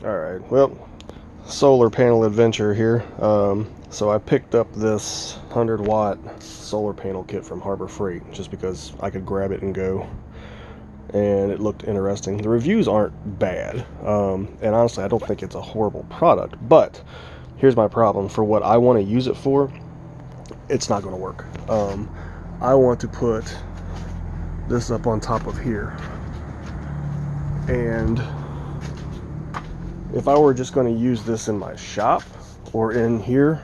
Alright, well, solar panel adventure here. So I picked up this 100-watt solar panel kit from Harbor Freight just because I could grab it and go, and it looked interesting. The reviews aren't bad, and honestly I don't think it's a horrible product, but here's my problem. For what I want to use it for, it's not going to work. I want to put this up on top of here, and if I were just going to use this in my shop or in here,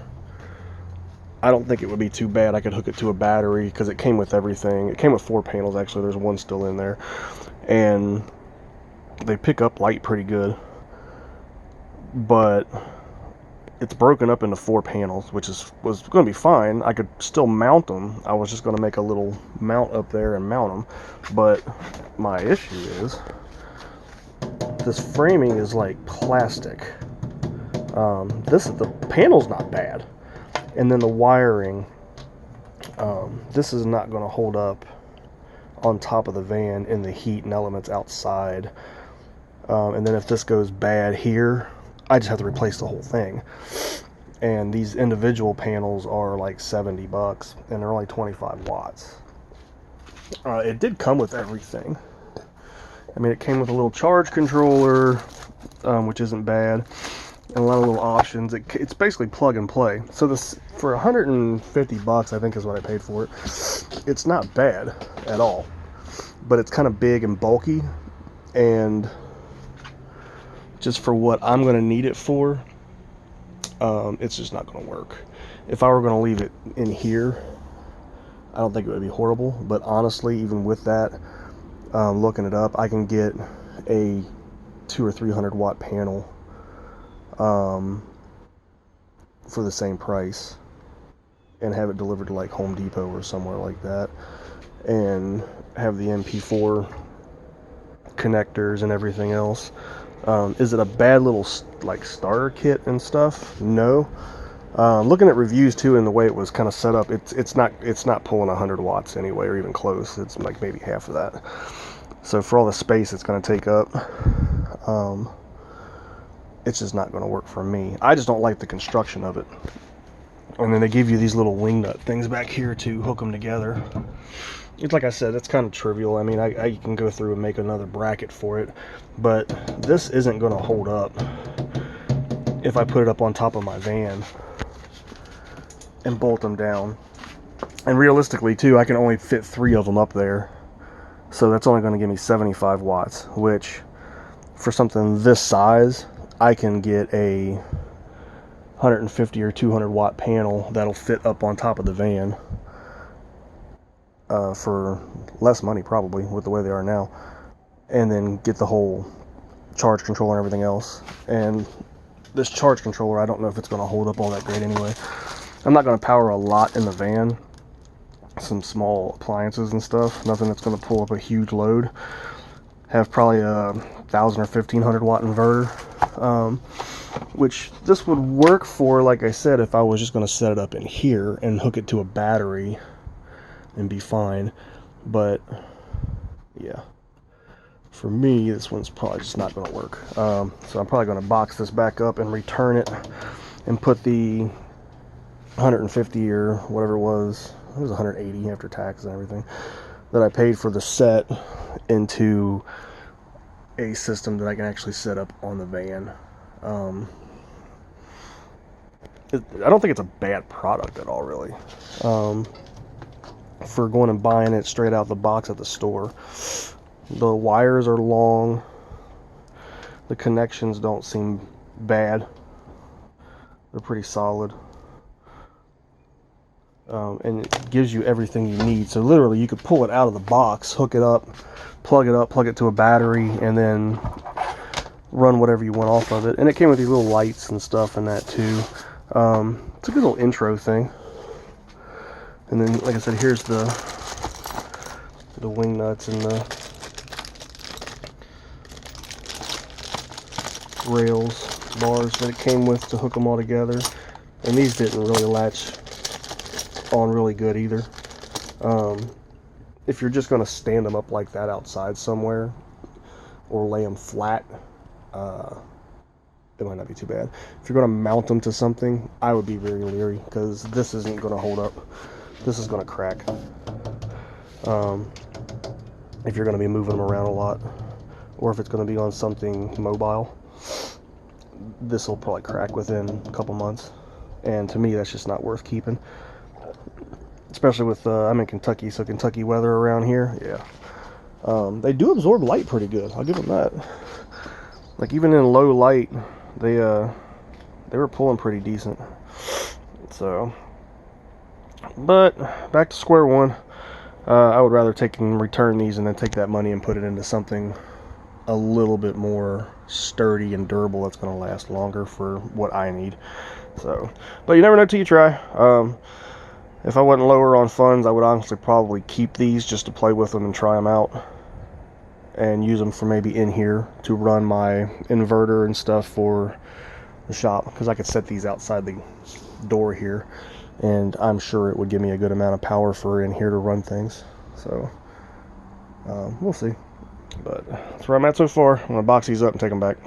I don't think it would be too bad. I could hook it to a battery because it came with everything. It came with 4 panels, actually. There's one still in there. And they pick up light pretty good. But it's broken up into 4 panels, which was going to be fine. I could still mount them. I was just going to make a little mount up there and mount them. But my issue is this framing is like plastic. The panel's not bad, and then the wiring. This is not going to hold up on top of the van in the heat and elements outside. And then if this goes bad here, I just have to replace the whole thing. And these individual panels are like $70, and they're only 25 watts. It did come with everything. I mean, it came with a little charge controller, which isn't bad, and a lot of little options. It's basically plug and play. So this, for 150 bucks, I think is what I paid for it. It's not bad at all, but it's kind of big and bulky, and just for what I'm going to need it for, it's just not going to work. If I were going to leave it in here, I don't think it would be horrible, but honestly, even with that, looking it up, I can get a 200 or 300 watt panel for the same price and have it delivered to like Home Depot or somewhere like that, and have the MP4 connectors and everything else. Is it a bad little like starter kit and stuff? No. Looking at reviews too, and the way it was kind of set up, it's not pulling 100 watts anyway, or even close. It's like maybe half of that. So for all the space it's going to take up, it's just not going to work for me. I just don't like the construction of it. And then they give you these little wing nut things back here to hook them together. It's like I said, it's kind of trivial. I mean, I can go through and make another bracket for it, but this isn't going to hold up if I put it up on top of my van and bolt them down. And realistically too, I can only fit 3 of them up there, so that's only going to give me 75 watts, which for something this size, I can get a 150 or 200 watt panel that'll fit up on top of the van for less money probably with the way they are now, and then get the whole charge controller and everything else. And this charge controller, I don't know if it's going to hold up all that great anyway. I'm not going to power a lot in the van, some small appliances and stuff, nothing that's going to pull up a huge load. Have probably a 1,000 or 1,500 watt inverter, which this would work for, like I said, if I was just going to set it up in here and hook it to a battery and be fine. But yeah, for me, this one's probably just not going to work. So I'm probably going to box this back up and return it and put the 150 or whatever it was 180 after tax and everything that I paid for the set into a system that I can actually set up on the van. I don't think it's a bad product at all, really, for going and buying it straight out the box at the store. The wires are long, the connections don't seem bad, they're pretty solid, and it gives you everything you need. So literally you could pull it out of the box, hook it up, plug it to a battery, and then run whatever you want off of it. And it came with these little lights and stuff and that too. It's a good little intro thing. And then, like I said, here's the wing nuts and the rails, bars that it came with to hook them all together. And these didn't really latch on really good either. If you're just going to stand them up like that outside somewhere or lay them flat, it might not be too bad. If you're going to mount them to something, I would be very leery, because this isn't going to hold up. This is going to crack. If you're going to be moving them around a lot, or if it's going to be on something mobile, this will probably crack within a couple months. And to me, that's just not worth keeping. Especially with, I'm in Kentucky, so Kentucky weather around here, yeah. They do absorb light pretty good, I'll give them that. Like, even in low light, they were pulling pretty decent. So, but back to square one. I would rather take and return these and then take that money and put it into something a little bit more sturdy and durable that's going to last longer for what I need. So, but you never know till you try. If I wasn't lower on funds, I would honestly probably keep these just to play with them and try them out, and use them for maybe in here to run my inverter and stuff for the shop, because I could set these outside the door here, and I'm sure it would give me a good amount of power for in here to run things. So we'll see, but that's where I'm at so far. I'm gonna box these up and take them back.